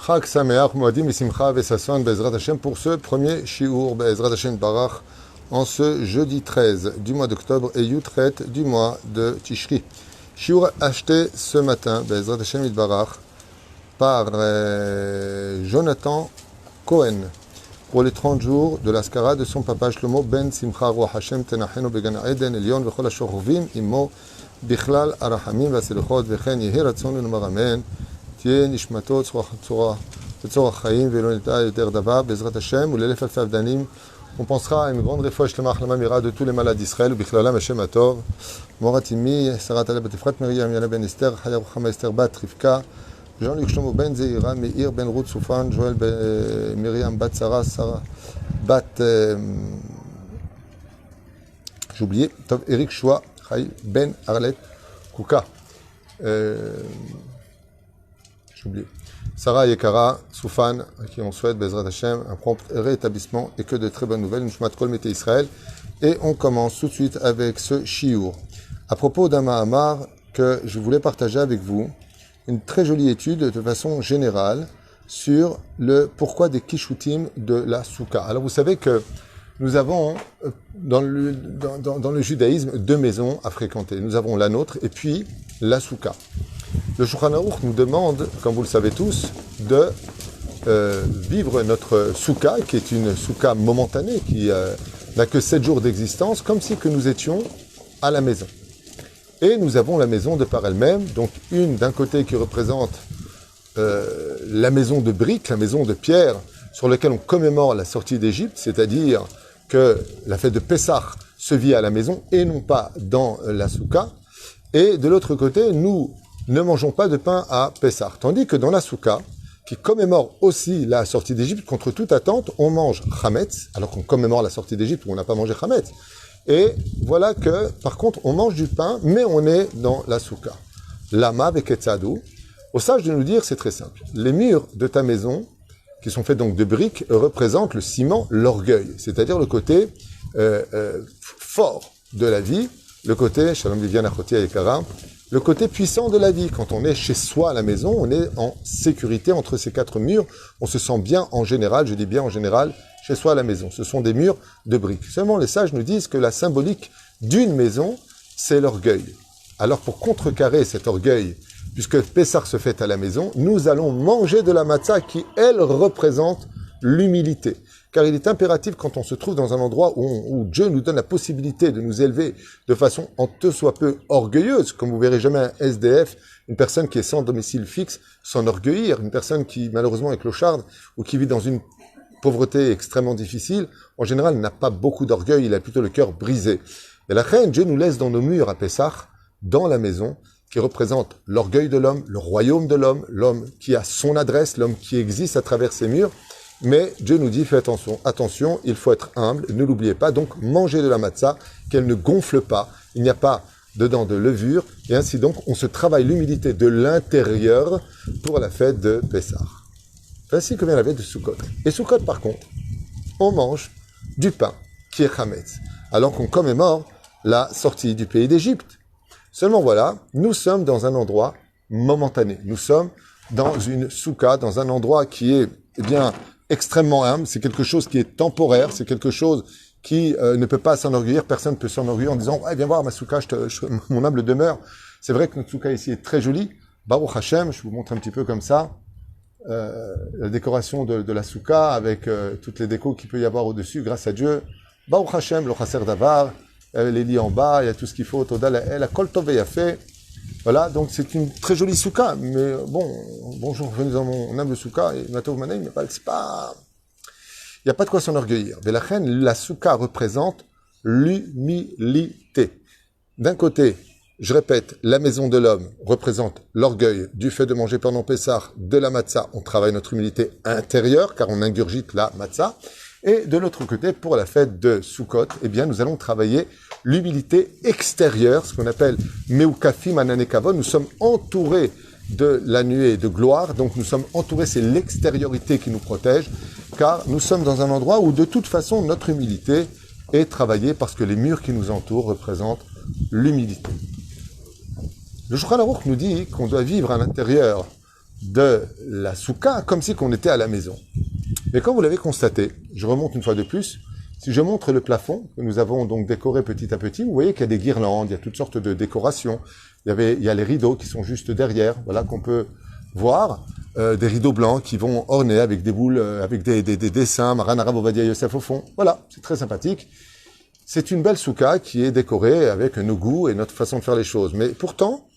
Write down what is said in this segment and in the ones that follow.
Chag Sameach Moadim Simcha Vesasson Bezrat Hashem pour ce premier Shiur Bezrat Hashem Barach en ce jeudi 13 du mois d'octobre et Yutret du mois de Tishri. Shiur acheté ce matin Bezrat Hashem Barach par Jonathan Cohen pour les 30 jours de l'Askara de son papa Shlomo Ben Simcha Roi Hashem Tenachenu Began Eden Elion Vechol HaShorovim Imo Bichlal Arachamim Vaselichot Vechen Yehi Ratzon Lemar Amen תהיה נשמתו בצורך חיים ולא נטעה יותר דבר בעזרת השם ולאלף אלפי הבדנים. On pensera à une grande réfoua שלמה החלמה מהירה de tous les malades d'Israël ובכללם השם הטוב. מורת אמי, שרת עליה בת אפרת מרים, יעלה בן אסתר, חיה רוחמה אסתר בת רבקה, ז'אן-לוק שלמה בן זעירה, מאיר בן רות סופן, ג'ואל מרים בת שרה, שרה בת... j'ai oublié, טוב, אריק שואה, חי בן ארלט קוקה. Oublié. Sarah Yekara, Soufan, à qui on souhaite, Bezrat Hashem, un prompt rétablissement et que de très bonnes nouvelles. Nishmat Kol Mete Israël. Et on commence tout de suite avec ce shiur. À propos d'un Mahamar que je voulais partager avec vous, une très jolie étude de façon générale sur le pourquoi des kishutim de la souka. Alors vous savez que nous avons dans le judaïsme deux maisons à fréquenter. Nous avons la nôtre et puis la souka. Le Shulchan Aruch nous demande, comme vous le savez tous, de vivre notre souka, qui est une souka momentanée, qui n'a que 7 jours d'existence, comme si que nous étions à la maison. Et nous avons la maison de par elle-même, donc une d'un côté qui représente la maison de briques, la maison de pierre, sur laquelle on commémore la sortie d'Égypte, c'est-à-dire que la fête de Pessah se vit à la maison et non pas dans la souka. Et de l'autre côté, nous ne mangeons pas de pain à Pessah. Tandis que dans la souka, qui commémore aussi la sortie d'Égypte, contre toute attente, on mange chametz, alors qu'on commémore la sortie d'Égypte où on n'a pas mangé chametz. Et voilà que, par contre, on mange du pain, mais on est dans la souka. Lama avec etzadou. Au sage de nous dire, c'est très simple. Les murs de ta maison, qui sont faits donc de briques, représentent le ciment, l'orgueil, c'est-à-dire le côté fort de la vie, le côté, Shalom Viviane Achoti Ayekara, le côté puissant de la vie. Quand on est chez soi à la maison, on est en sécurité entre ces 4 murs. On se sent bien en général, je dis bien en général, chez soi à la maison. Ce sont des murs de briques. Seulement les sages nous disent que la symbolique d'une maison, c'est l'orgueil. Alors pour contrecarrer cet orgueil, puisque Pessah se fait à la maison, nous allons manger de la matzah qui, elle, représente l'humilité. Car il est impératif, quand on se trouve dans un endroit où Dieu nous donne la possibilité de nous élever de façon en peu soit peu orgueilleuse, comme vous verrez jamais un SDF, une personne qui est sans domicile fixe, s'enorgueillir, une personne qui malheureusement est clocharde ou qui vit dans une pauvreté extrêmement difficile, en général n'a pas beaucoup d'orgueil, il a plutôt le cœur brisé. Et la reine, Dieu nous laisse dans nos murs à Pessah, dans la maison, qui représente l'orgueil de l'homme, le royaume de l'homme, l'homme qui a son adresse, l'homme qui existe à travers ses murs. Mais Dieu nous dit, faites attention, il faut être humble, ne l'oubliez pas, donc mangez de la matzah, qu'elle ne gonfle pas, il n'y a pas dedans de levure, et ainsi donc on se travaille l'humilité de l'intérieur pour la fête de Pessah. Voici comme il y avait de Sukkot. Et Sukkot par contre, on mange du pain qui est chametz, alors qu'on commémore la sortie du pays d'Égypte. Seulement voilà, nous sommes dans un endroit momentané, nous sommes dans une souka, dans un endroit qui est, eh bien, extrêmement humble, c'est quelque chose qui est temporaire, c'est quelque chose qui ne peut pas s'enorgueillir, personne ne peut s'enorgueillir en disant « Ouais, viens voir ma souka, mon humble demeure ». C'est vrai que notre souka ici est très jolie. Baruch Hashem, je vous montre un petit peu comme ça, la décoration de la souka avec toutes les décos qu'il peut y avoir au-dessus, grâce à Dieu. Baruch Hashem, le chasser davar, les lits en bas, il y a tout ce qu'il faut, Toda la kol tov fait. Voilà, donc c'est une très jolie souka, mais bon, bonjour, venez dans mon humble souka, et Matov Manem, il n'y a pas de quoi s'enorgueillir. Mais la souka représente l'humilité. D'un côté, je répète, la maison de l'homme représente l'orgueil du fait de manger pendant Pessah de la matzah. On travaille notre humilité intérieure, car on ingurgite la matzah. Et de l'autre côté, pour la fête de Sukkot, eh bien, nous allons travailler l'humilité extérieure, ce qu'on appelle Meukafim Ananekavon. Nous sommes entourés de la nuée de gloire, donc nous sommes entourés, c'est l'extériorité qui nous protège, car nous sommes dans un endroit où de toute façon notre humilité est travaillée parce que les murs qui nous entourent représentent l'humilité. Le Shulchan Aruch nous dit qu'on doit vivre à l'intérieur de la souka comme si qu'on était à la maison. Mais comme vous l'avez constaté, je remonte une fois de plus, si je montre le plafond que nous avons donc décoré petit à petit, vous voyez qu'il y a des guirlandes, il y a toutes sortes de décorations. Il y a les rideaux qui sont juste derrière, voilà, qu'on peut voir, des rideaux blancs qui vont orner avec des boules, avec des dessins, Maran Arav Ovadia Yosef au fond. Voilà, c'est très sympathique. C'est une belle souka qui est décorée avec nos goûts et notre façon de faire les choses. Mais pourtant,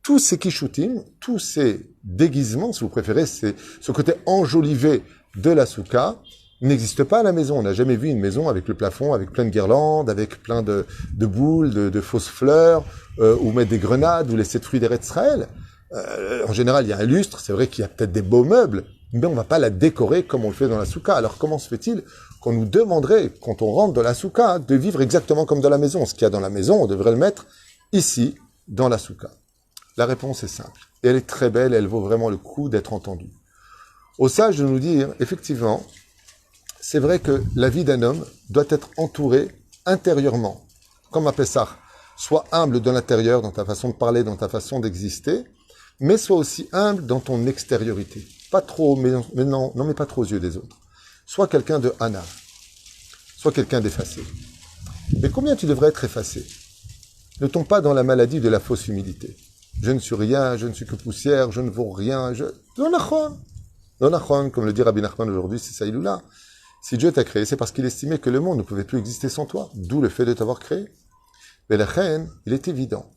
tous ces kishutim, tous ces déguisements, si vous préférez, c'est ce côté enjolivé de la souka, n'existe pas à la maison. On n'a jamais vu une maison avec le plafond, avec plein de guirlandes, avec plein de boules, de fausses fleurs, ou mettre des grenades, ou laisser de fruits d'Eretz Israël. En général, il y a un lustre, c'est vrai qu'il y a peut-être des beaux meubles, mais on ne va pas la décorer comme on le fait dans la souka. Alors comment se fait-il qu'on nous demanderait, quand on rentre dans la souka, de vivre exactement comme dans la maison? Ce qu'il y a dans la maison, on devrait le mettre ici, dans la souka. La réponse est simple. Et elle est très belle, elle vaut vraiment le coup d'être entendue. Au sage de nous dire, effectivement, c'est vrai que la vie d'un homme doit être entourée intérieurement, comme à Pessah. Sois humble de l'intérieur, dans ta façon de parler, dans ta façon d'exister, mais sois aussi humble dans ton extériorité. Pas trop, mais non, mais pas trop aux yeux des autres. Sois quelqu'un de hana, sois quelqu'un d'effacé. Mais combien tu devrais être effacé? Ne tombe pas dans la maladie de la fausse humilité. Je ne suis rien, je ne suis que poussière, je ne vaux rien, Non, nachon, comme le dit Rabbi Nachman aujourd'hui, c'est Saïloula. Si Dieu t'a créé, c'est parce qu'il estimait que le monde ne pouvait plus exister sans toi, d'où le fait de t'avoir créé. Mais la reine, il est évident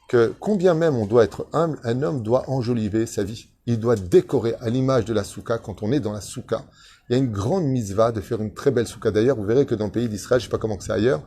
que combien même on doit être humble, un homme doit enjoliver sa vie. Il doit décorer à l'image de la souka. Quand on est dans la souka, il y a une grande mitzvah de faire une très belle souka. D'ailleurs, vous verrez que dans le pays d'Israël, je ne sais pas comment c'est ailleurs,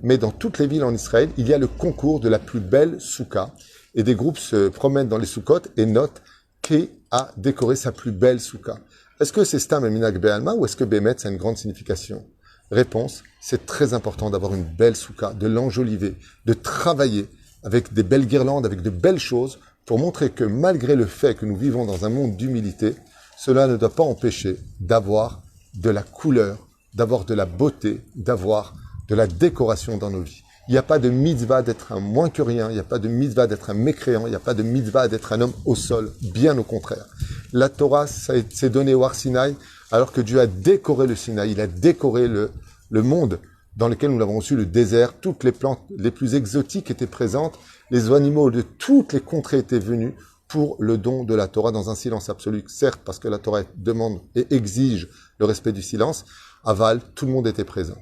mais dans toutes les villes en Israël, il y a le concours de la plus belle souka. Et des groupes se promènent dans les soukot et notent qui a décoré sa plus belle souka. Est-ce que c'est Stam et Minak Be'alma ou est-ce que Bémet, ça a une grande signification? Réponse, c'est très important d'avoir une belle souka, de l'enjoliver, de travailler avec des belles guirlandes, avec de belles choses, pour montrer que malgré le fait que nous vivons dans un monde d'humilité, cela ne doit pas empêcher d'avoir de la couleur, d'avoir de la beauté, d'avoir de la décoration dans nos vies. Il n'y a pas de mitzvah d'être un moins que rien, il n'y a pas de mitzvah d'être un mécréant, il n'y a pas de mitzvah d'être un homme au sol, bien au contraire. La Torah s'est donnée au Har Sinaï, alors que Dieu a décoré le Sinaï, il a décoré le monde dans lequel nous l'avons reçu, le désert, toutes les plantes les plus exotiques étaient présentes, les animaux de toutes les contrées étaient venus pour le don de la Torah dans un silence absolu, certes parce que la Torah demande et exige le respect du silence, aval, tout le monde était présent.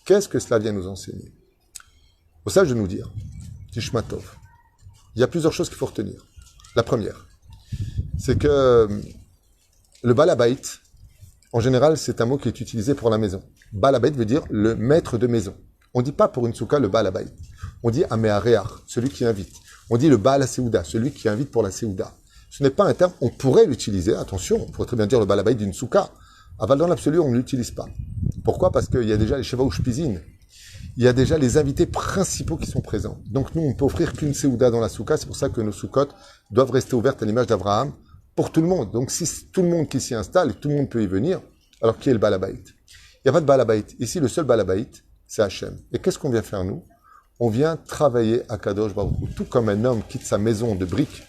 Qu'est-ce que cela vient nous enseigner? Au sage de nous dire, Tishmatov, il y a plusieurs choses qu'il faut retenir. La première, c'est que le balabait, en général, c'est un mot qui est utilisé pour la maison. Balabait veut dire le maître de maison. On ne dit pas pour une souka le balabait. On dit ameareach, celui qui invite. On dit le baal seouda, celui qui invite pour la seouda. Ce n'est pas un terme, on pourrait l'utiliser, attention, on pourrait très bien dire le balabait d'une souka. Aval dans l'absolu, on ne l'utilise pas. Pourquoi? Parce qu'il y a déjà les sheva ou shpizin. Il y a déjà les invités principaux qui sont présents. Donc nous, on ne peut offrir qu'une seouda dans la souka. C'est pour ça que nos soukot doivent rester ouvertes à l'image d'Abraham pour tout le monde. Donc si tout le monde qui s'y installe et tout le monde peut y venir, alors qui est le balabait? Il n'y a pas de balabait. Ici, le seul balabait, c'est Hachem. Et qu'est-ce qu'on vient faire nous? On vient travailler à Kadosh Baruch Hu. Tout comme un homme quitte sa maison de briques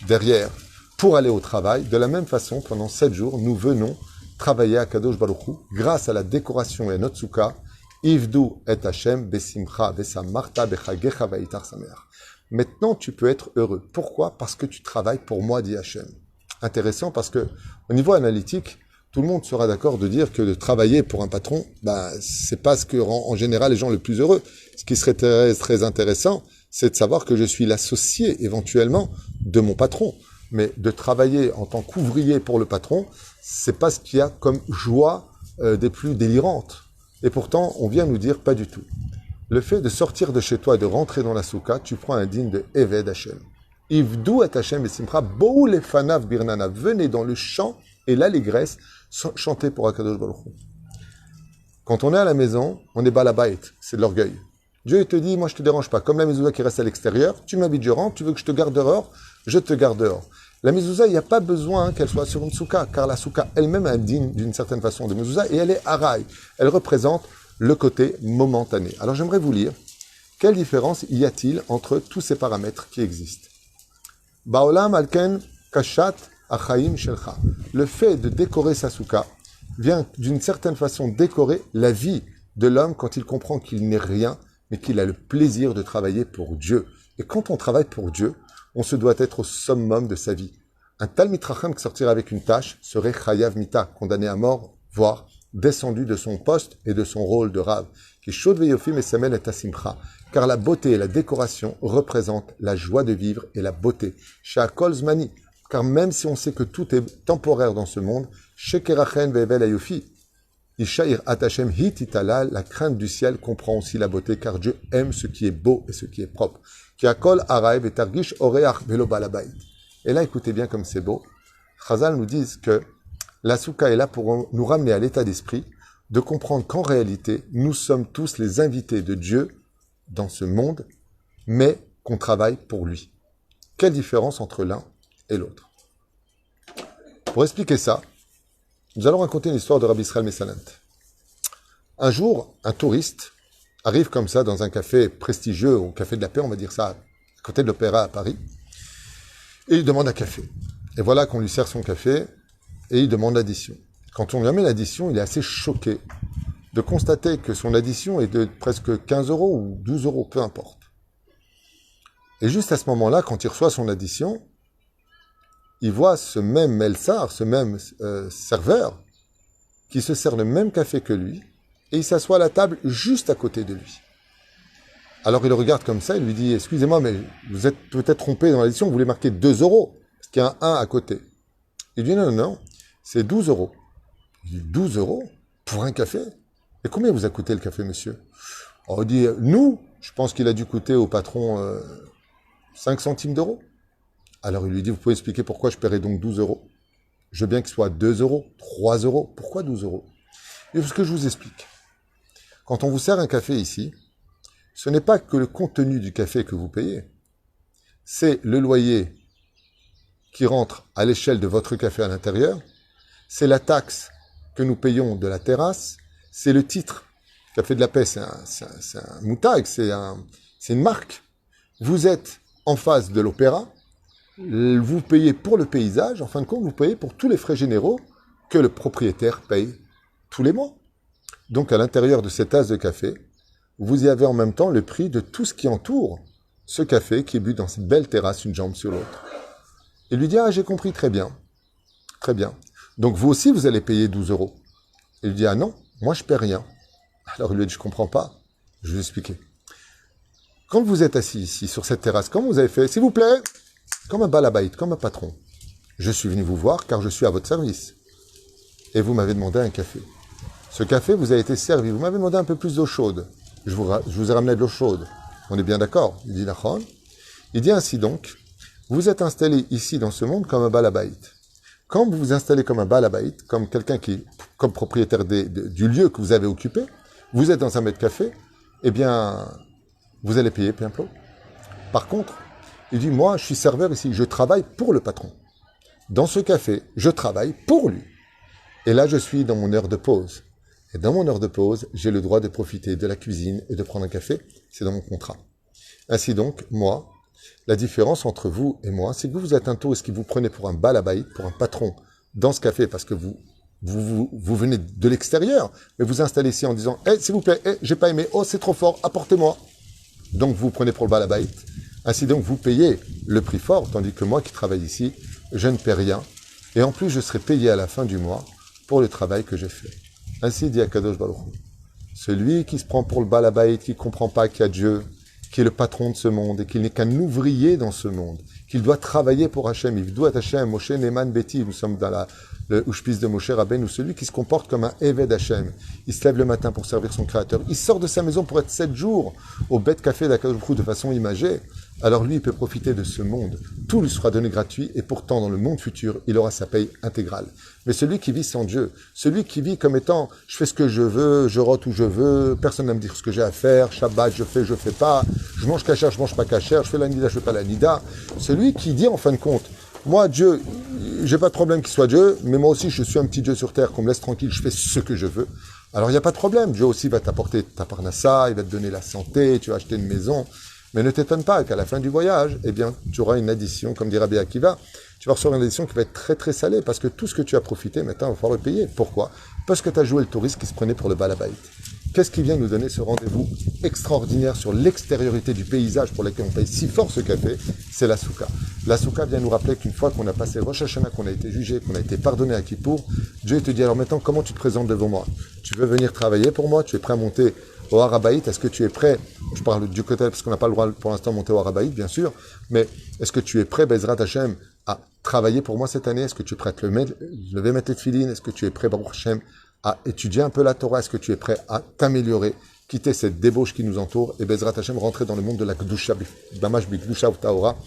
derrière pour aller au travail, de la même façon, pendant 7 jours, nous venons travailler à Kadosh Baruch Hu grâce à la décoration et à notre souka. Ivdu et Hashem besimcha vesamarta bechagecha vaitar sameach. Maintenant, tu peux être heureux. Pourquoi? Parce que tu travailles pour moi, dit Hashem. Intéressant parce que, au niveau analytique, tout le monde sera d'accord de dire que de travailler pour un patron, c'est pas ce que rend en général les gens le plus heureux. Ce qui serait très, très intéressant, c'est de savoir que je suis l'associé éventuellement de mon patron. Mais de travailler en tant qu'ouvrier pour le patron, c'est pas ce qu'il y a comme joie des plus délirantes. Et pourtant, on vient nous dire pas du tout. Le fait de sortir de chez toi et de rentrer dans la souka, tu prends un digne de Eved Hashem. Ivdu et Hashem et Simcha, Bou lefanav birnana. Venez dans le chant et l'allégresse chanter pour Akadosh Baruch Hu. Quand on est à la maison, on est balabait, c'est de l'orgueil. Dieu il te dit, moi je te dérange pas. Comme la mezouza qui reste à l'extérieur, tu m'habites, je rentre, tu veux que je te garde dehors, je te garde dehors. La mezouza, il n'y a pas besoin qu'elle soit sur une souka, car la souka elle-même indigne d'une certaine façon de mezouza, et elle est haraï. Elle représente le côté momentané. Alors j'aimerais vous lire, quelle différence y a-t-il entre tous ces paramètres qui existent? Baolam alken kashat achaim shelcha. Le fait de décorer sa souka vient d'une certaine façon décorer la vie de l'homme quand il comprend qu'il n'est rien, mais qu'il a le plaisir de travailler pour Dieu. Et quand on travaille pour Dieu, on se doit être au summum de sa vie. Un Talmid Chacham qui sortirait avec une tâche serait chayav mita, condamné à mort, voire descendu de son poste et de son rôle de Rav. Qui shod veyofim et semen et asimcha. Car la beauté et la décoration représentent la joie de vivre et la beauté. Sha'akol zmani. Car même si on sait que tout est temporaire dans ce monde, shekerachen ve'evel ayofi. Ishair atachem hititala, la crainte du ciel comprend aussi la beauté, car Dieu aime ce qui est beau et ce qui est propre. Qui akol araev et targish oreach velo balabait. Et là, écoutez bien comme c'est beau. Chazal nous disent que la souka est là pour nous ramener à l'état d'esprit de comprendre qu'en réalité, nous sommes tous les invités de Dieu dans ce monde, mais qu'on travaille pour lui. Quelle différence entre l'un et l'autre? Pour expliquer ça, nous allons raconter une histoire de Rabbi Israël Messanant. Un jour, un touriste arrive comme ça dans un café prestigieux, au Café de la Paix, on va dire ça, à côté de l'Opéra à Paris, et il demande un café. Et voilà qu'on lui sert son café, et il demande l'addition. Quand on lui amène l'addition, il est assez choqué de constater que son addition est de presque 15 euros ou 12 euros, peu importe. Et juste à ce moment-là, quand il reçoit son addition, il voit ce même Melsar, ce même serveur, qui se sert le même café que lui, et il s'assoit à la table juste à côté de lui. Alors il le regarde comme ça, il lui dit « Excusez-moi, mais vous êtes peut-être trompé dans l'addition, vous voulez marquer 2 euros, parce qu'il y a un 1 à côté. » Il dit « Non, non, non, c'est 12 euros. » Il dit « 12 euros pour un café? Et combien vous a coûté le café, monsieur ?» Alors il dit « Nous, je pense qu'il a dû coûter au patron 5 centimes d'euros. » Alors il lui dit « Vous pouvez expliquer pourquoi je paierai donc 12 euros? Je veux bien qu'il soit 2 euros, 3 euros. Pourquoi 12 euros? » Et ce que je vous explique. Quand on vous sert un café ici, ce n'est pas que le contenu du café que vous payez, c'est le loyer qui rentre à l'échelle de votre café à l'intérieur, c'est la taxe que nous payons de la terrasse, c'est le titre. Café de la Paix, c'est un moutag, c'est une marque. Vous êtes en face de l'opéra, vous payez pour le paysage, en fin de compte, vous payez pour tous les frais généraux que le propriétaire paye tous les mois. Donc à l'intérieur de cette tasse de café, vous y avez en même temps le prix de tout ce qui entoure ce café qui est bu dans cette belle terrasse, une jambe sur l'autre. Il lui dit « Ah, j'ai compris, très bien. Très bien. Donc vous aussi, vous allez payer 12 euros. » Il lui dit « Ah non, moi je paie rien. » Alors il lui dit « Je comprends pas. » Je vais lui expliquer. Quand vous êtes assis ici, sur cette terrasse, comment vous avez fait? S'il vous plaît, comme un balabaït, comme un patron. Je suis venu vous voir car je suis à votre service. Et vous m'avez demandé un café. Ce café vous a été servi. Vous m'avez demandé un peu plus d'eau chaude. Je vous ai ramené de l'eau chaude. On est bien d'accord? Il dit Nachon. Il dit ainsi donc, vous êtes installé ici dans ce monde comme un balabaït. Quand vous vous installez comme un balabaït, comme quelqu'un qui, comme propriétaire du lieu que vous avez occupé, vous êtes dans un mètre café, eh bien, vous allez payer plein pot. Par contre, il dit, moi, je suis serveur ici, je travaille pour le patron. Dans ce café, je travaille pour lui. Et là, je suis dans mon heure de pause. Et dans mon heure de pause, j'ai le droit de profiter de la cuisine et de prendre un café. C'est dans mon contrat. Ainsi donc, moi, la différence entre vous et moi, c'est que vous êtes un touriste qui vous prenez pour un balabaït, pour un patron dans ce café, parce que vous venez de l'extérieur, mais vous installez ici en disant, s'il vous plaît, j'ai pas aimé, oh, c'est trop fort, apportez-moi. Donc, vous prenez pour le balabaït. Ainsi donc, vous payez le prix fort, tandis que moi qui travaille ici, je ne paie rien. Et en plus, je serai payé à la fin du mois pour le travail que j'ai fait. Ainsi dit Akadosh Baruch Hu. Celui qui se prend pour le balabaït, qui ne comprend pas qu'il y a Dieu, qui est le patron de ce monde, et qu'il n'est qu'un ouvrier dans ce monde, qu'il doit travailler pour Hachem. Il doit Hachem, Moshe Neman Beti. Nous sommes dans le Ushpis de Moshe Rabbeinu, celui qui se comporte comme un Eved Hachem. Il se lève le matin pour servir son Créateur. Il sort de sa maison pour être 7 jours au bête café d'Akadosh Baruch Hu de façon imagée. Alors lui, il peut profiter de ce monde. Tout lui sera donné gratuit, et pourtant, dans le monde futur, il aura sa paye intégrale. Mais celui qui vit sans Dieu, celui qui vit comme étant, je fais ce que je veux, je rote où je veux, personne ne va me dire ce que j'ai à faire, Shabbat, je fais pas, je mange kasher, je mange pas kasher, je fais la nida, je fais pas la nida. Celui qui dit, en fin de compte, moi, Dieu, j'ai pas de problème qu'il soit Dieu, mais moi aussi, je suis un petit Dieu sur terre, qu'on me laisse tranquille, je fais ce que je veux. Alors, il n'y a pas de problème. Dieu aussi va t'apporter ta parnassa, il va te donner la santé, tu vas acheter une maison. Mais ne t'étonne pas qu'à la fin du voyage, eh bien, tu auras une addition, comme dit Rabbi Akiva, tu vas recevoir une édition qui va être très très salée parce que tout ce que tu as profité, maintenant, il va falloir le payer. Pourquoi? Parce que tu as joué le touriste qui se prenait pour le Balabait. Qu'est-ce qui vient nous donner ce rendez-vous extraordinaire sur l'extériorité du paysage pour lequel on paye si fort ce café? C'est la souka. La souka vient nous rappeler qu'une fois qu'on a passé Rosh Hashanah, qu'on a été jugé, qu'on a été pardonné à Kippour, Dieu te dit alors maintenant comment tu te présentes devant moi? Tu veux venir travailler pour moi? Tu es prêt à monter au Harabaït? Est-ce que tu es prêt? Je parle du côté parce qu'on n'a pas le droit pour l'instant de monter au Harabaït, bien sûr, mais est-ce que tu es prêt, Bezrat Hashem, à travailler pour moi cette année? Est-ce que tu es prêt à te lever, mettre les tefilines? Est-ce que tu es prêt, Baruch Hashem, à étudier un peu la Torah? Est-ce que tu es prêt à t'améliorer, quitter cette débauche qui nous entoure et Bezrat Hashem rentrer dans le monde de la Kedusha, Bamash Bikdusha ou Taora,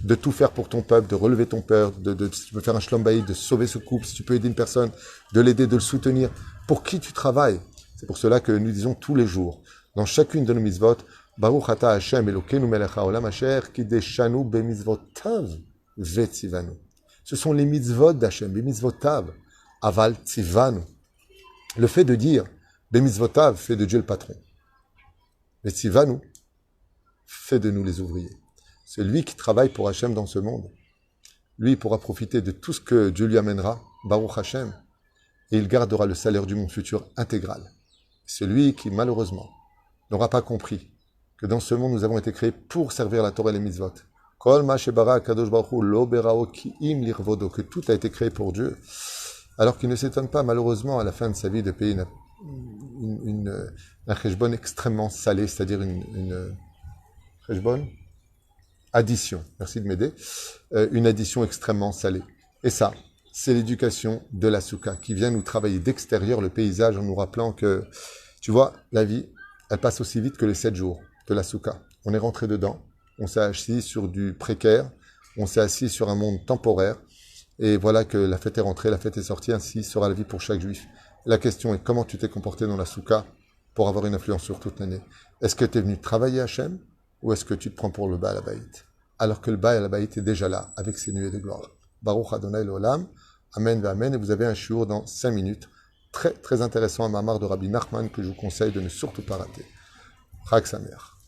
de tout faire pour ton peuple, de relever ton peuple, si tu peux faire un shlom bayit, de sauver ce couple, si tu peux aider une personne, de l'aider, de le soutenir, pour qui tu travailles. C'est pour cela que nous disons tous les jours, dans chacune de nos mitzvot, Baruch ata Hashem Elokeinu melech haolam asher kideshanu bemitzvotav vetzivanu. Ce sont les mitzvot d'Hashem, les mitzvotav, aval tzivanu. Le fait de dire bemitzvotav fait de Dieu le patron. Vetzivanu fait de nous les ouvriers. C'est lui qui travaille pour Hachem dans ce monde. Lui pourra profiter de tout ce que Dieu lui amènera, Baruch Hachem, et il gardera le salaire du monde futur intégral. Celui qui, malheureusement, n'aura pas compris que dans ce monde, nous avons été créés pour servir la Torah et les mitzvot. Kol ma shebara kadosh baruch hu lo berao ki im lirvodo, que tout a été créé pour Dieu, alors qu'il ne s'étonne pas, malheureusement, à la fin de sa vie, de payer un cheshbon extrêmement salé, c'est-à-dire une cheshbon addition, merci de m'aider, une addition extrêmement salée. Et ça, c'est l'éducation de la souka qui vient nous travailler d'extérieur le paysage en nous rappelant que, tu vois, la vie, elle passe aussi vite que les 7 jours de la souka. On est rentré dedans, on s'est assis sur du précaire, on s'est assis sur un monde temporaire, et voilà que la fête est rentrée, la fête est sortie, ainsi sera la vie pour chaque juif. La question est comment tu t'es comporté dans la souka pour avoir une influence sur toute l'année. Est-ce que tu es venu travailler à Hachem ou est-ce que tu te prends pour le Baal Habayit? Alors que le Baal Habayit est déjà là, avec ses nuées de gloire. Baruch Adonai l'Olam, Amen va Amen, et vous avez un shiur dans 5 minutes. Très très intéressant, un mamar de Rabbi Nachman que je vous conseille de ne surtout pas rater. Chag Sameach.